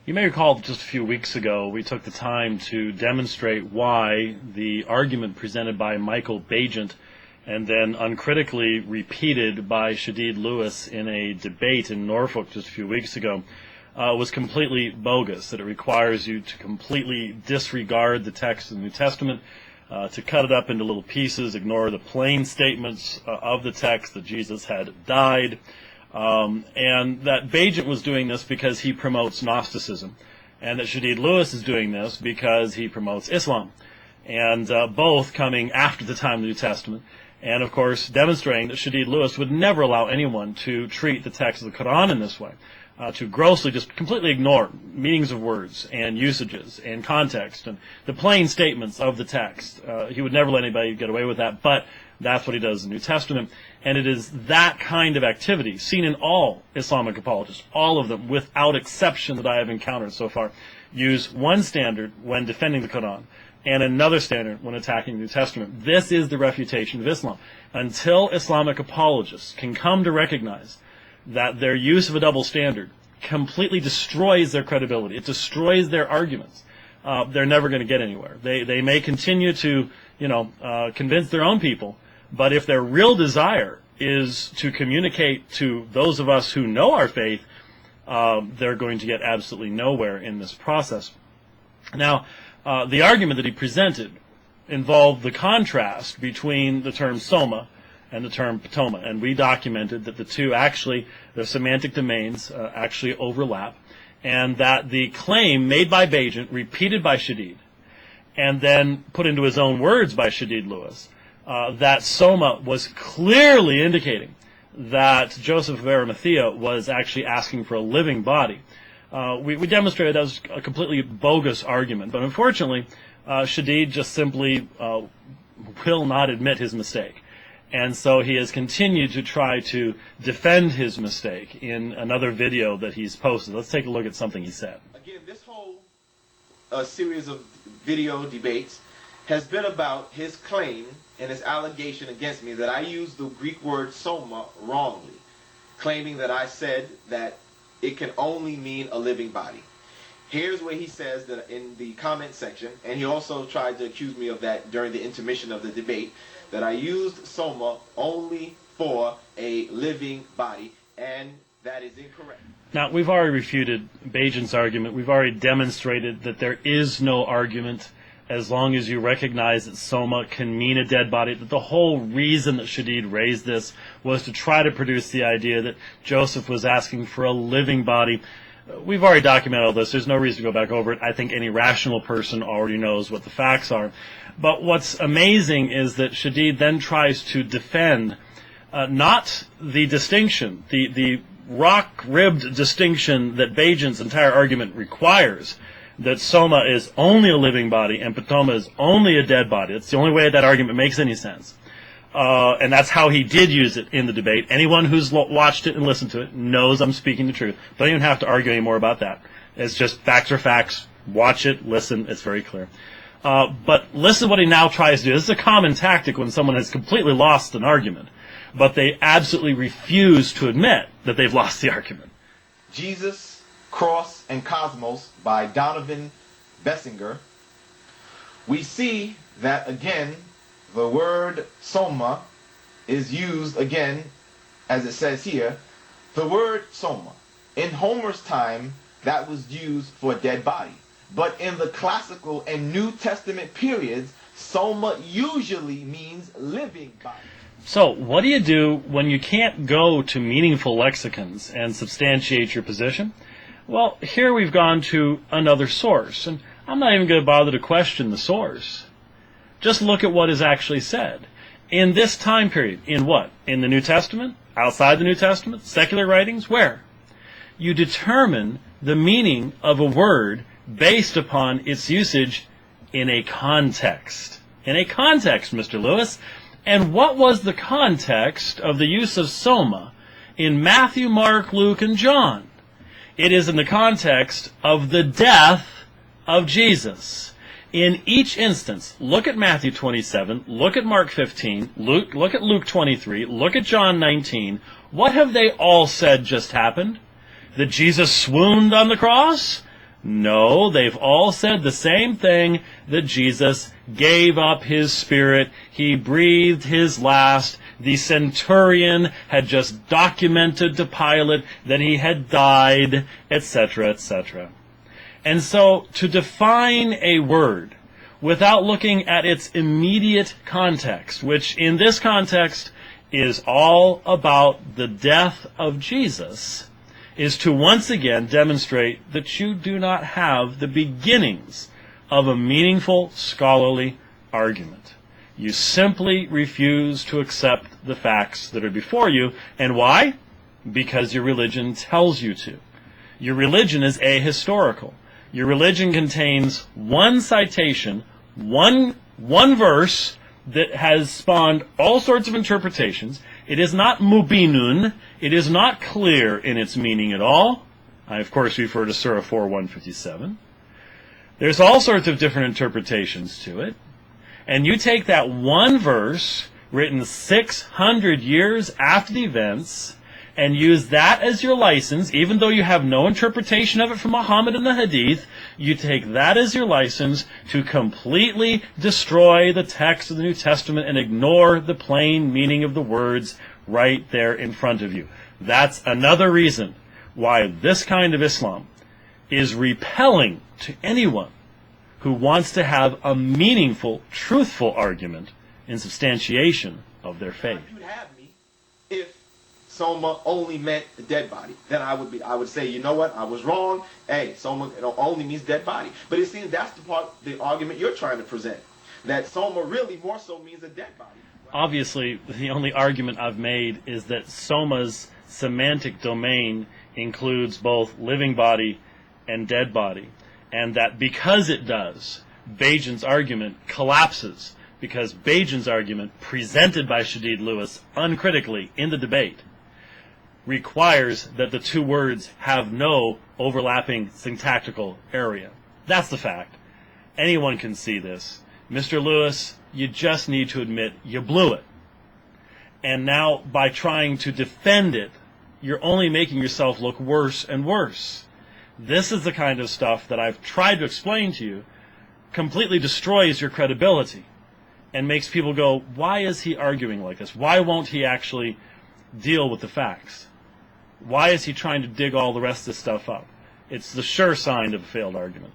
You may recall that just a few weeks ago we took the time to demonstrate why the argument presented by Michael Baigent and then uncritically repeated by Shadid Lewis in a debate in Norfolk just a few weeks ago was completely bogus, that it requires you to completely disregard the text of the New Testament, to cut it up into little pieces, ignore the plain statements of the text that Jesus had died, and that Baigent was doing this because he promotes Gnosticism, and that Shadid Lewis is doing this because he promotes Islam, and both coming after the time of the New Testament, and of course demonstrating that Shadid Lewis would never allow anyone to treat the text of the Qur'an in this way, to grossly just completely ignore meanings of words and usages and context and the plain statements of the text. He would never let anybody get away with that, but that's what he does in the New Testament. And it is that kind of activity seen in all Islamic apologists, all of them without exception that I have encountered so far, use one standard when defending the Quran and another standard when attacking the New Testament. This is the refutation of Islam. Until Islamic apologists can come to recognize that their use of a double standard completely destroys their credibility, it destroys their arguments, they're never going to get anywhere. They may continue to, convince their own people, but if their real desire is to communicate to those of us who know our faith, they're going to get absolutely nowhere in this process. Now, the argument that he presented involved the contrast between the term Swma and the term Potoma, and we documented that the two actually, their semantic domains actually overlap, and that the claim made by Baigent, repeated by Shadid, and then put into his own words by Shadid Lewis, that Swma was clearly indicating that Joseph of Arimathea was actually asking for a living body. We demonstrated that was a completely bogus argument, but unfortunately, Shadid just simply will not admit his mistake. And so he has continued to try to defend his mistake in another video that he's posted. Let's take a look at something he said. Again, this whole series of video debates has been about his claim and his allegation against me that I used the Greek word soma wrongly, claiming that I said that it can only mean a living body. Here's where he says that in the comment section, and he also tried to accuse me of that during the intermission of the debate, that I used soma only for a living body, and that is incorrect. Now, we've already refuted Baigent's argument. We've already demonstrated that there is no argument as long as you recognize that soma can mean a dead body, that the whole reason that Shadid raised this was to try to produce the idea that Joseph was asking for a living body. We've already documented all this. There's no reason to go back over it. I think any rational person already knows what the facts are. But what's amazing is that Shadid then tries to defend not the distinction, the rock-ribbed distinction that Baigent's entire argument requires, that Swma is only a living body and Potoma is only a dead body. It's the only way that argument makes any sense. And that's how he did use it in the debate. Anyone who's watched it and listened to it knows I'm speaking the truth. Don't even have to argue any more about that. It's just facts are facts. Watch it, listen, it's very clear. But listen to what he now tries to do. This is a common tactic when someone has completely lost an argument, but they absolutely refuse to admit that they've lost the argument. Jesus, Cross, and Cosmos by Donovan Bessinger. We see that again, the word soma is used again, as it says here. The word soma, in Homer's time, that was used for a dead body. But in the classical and New Testament periods, soma usually means living body. So what do you do when you can't go to meaningful lexicons and substantiate your position? Well, here we've gone to another source, and I'm not even going to bother to question the source. Just look at what is actually said. In this time period, in what? In the New Testament? Outside the New Testament? Secular writings? Where? You determine the meaning of a word based upon its usage in a context. In a context, Mr. Lewis. And what was the context of the use of soma in Matthew, Mark, Luke, and John? It is in the context of the death of Jesus. In each instance, look at Matthew 27, look at Mark 15, look at Luke 23, look at John 19. What have they all said just happened? That Jesus swooned on the cross? No, they've all said the same thing, that Jesus gave up his spirit, he breathed his last, the centurion had just documented to Pilate that he had died, etc., etc. And so, to define a word without looking at its immediate context, which in this context is all about the death of Jesus, is to once again demonstrate that you do not have the beginnings of a meaningful scholarly argument. You simply refuse to accept the facts that are before you. And why? Because your religion tells you to. Your religion is ahistorical. Your religion contains one citation, one verse that has spawned all sorts of interpretations. It is not mubinun. It is not clear in its meaning at all. I, of course, refer to Surah 4:157. There's all sorts of different interpretations to it. And you take that one verse, written 600 years after the events, and use that as your license, even though you have no interpretation of it from Muhammad and the Hadith, you take that as your license to completely destroy the text of the New Testament and ignore the plain meaning of the words right there in front of you. That's another reason why this kind of Islam is repelling to anyone who wants to have a meaningful, truthful argument in substantiation of their faith. You'd have me if Swma only meant the dead body. Then I would say, you know what, I was wrong. Hey, Swma only means dead body. But it seems that's the argument you're trying to present. That Swma really more so means a dead body. Obviously, the only argument I've made is that Swma's semantic domain includes both living body and dead body. And that because it does, Baigent's argument collapses, because Baigent's argument, presented by Shadid Lewis uncritically in the debate, requires that the two words have no overlapping syntactical area. That's the fact. Anyone can see this. Mr. Lewis, you just need to admit you blew it. And now, by trying to defend it, you're only making yourself look worse and worse. This is the kind of stuff that I've tried to explain to you, completely destroys your credibility, and makes people go, why is he arguing like this? Why won't he actually deal with the facts? Why is he trying to dig all the rest of this stuff up? It's the sure sign of a failed argument.